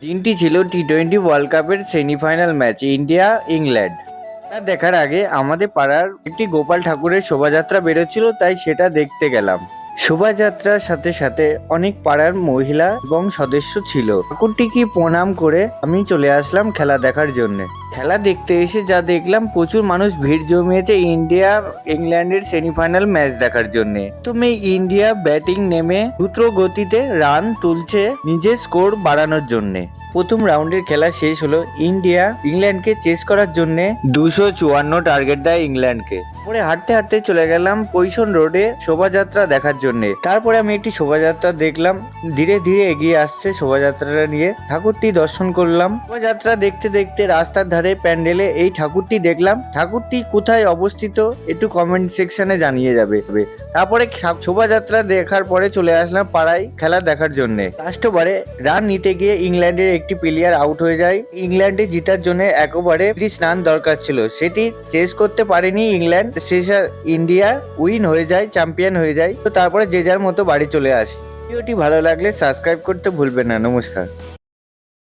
দিনটি ছিল টি-20 ওয়ার্ল্ড কাপের সেমিফাইনাল ম্যাচ ইন্ডিয়া ইংল্যান্ড। তা দেখার আগে আমাদের পাড়ার একটি গোপাল ঠাকুরের শোভাযাত্রা বেরোচ্ছিল, তাই সেটা দেখতে গেলাম। শোভাযাত্রার সাথে সাথে অনেক পাড়ার মহিলা এবং সদস্য ছিল। ঠাকুরটিকে প্রণাম করে আমি চলে আসলাম খেলা দেখার জন্য। খেলা দেখতে এসে যা দেখলাম, প্রচুর মানুষ ভিড় জমিয়েছে ইন্ডিয়া ইংল্যান্ডের সেমিফাইনাল ম্যাচ দেখার জন্য। তুমি ইন্ডিয়া ব্যাটিং নেমে দ্রুত গতিতে রান তুলছে নিজের স্কোর বাড়ানোর জন্য। প্রথম রাউন্ডের খেলা শেষ হলো, ইন্ডিয়া ইংল্যান্ডকে চেস করার জন্য 254 টার্গেট দেয় ইংল্যান্ডকে। পরে হাঁটতে হাঁটতে চলে গেলাম পৈশন রোডে শোভাযাত্রা দেখার জন্য। তারপরে আমি একটি শোভাযাত্রা দেখলাম, ধীরে ধীরে এগিয়ে আসছে শোভাযাত্রাটা নিয়ে। ঠাকুরটি দর্শন করলাম। শোভাযাত্রা দেখতে দেখতে রাস্তার ধারে প্যান্ডেলে এই ঠাকুরটি দেখলাম। ঠাকুরটি কোথায় অবস্থিত একটু কমেন্ট সেকশনে জানিয়ে যাবে। তারপরে শোভাযাত্রা দেখার পরে চলে আসলাম পাড়ায় খেলা দেখার জন্য। লাস্ট ওভারে রান নিতে গিয়ে ইংল্যান্ডের একটি প্লেয়ার আউট হয়ে যায়। ইংল্যান্ডে জিতার জন্য একেবারে 30 রান দরকার ছিল, সেটি চেস করতে পারেনি ইংল্যান্ড। শেষে ইন্ডিয়া উইন হয়ে যায়, চ্যাম্পিয়ন হয়ে যায়। তো তারপরে যে যার মতো বাড়ি চলে আসে। ভিডিওটি ভালো লাগলে সাবস্ক্রাইব করতে ভুলবেন না। নমস্কার।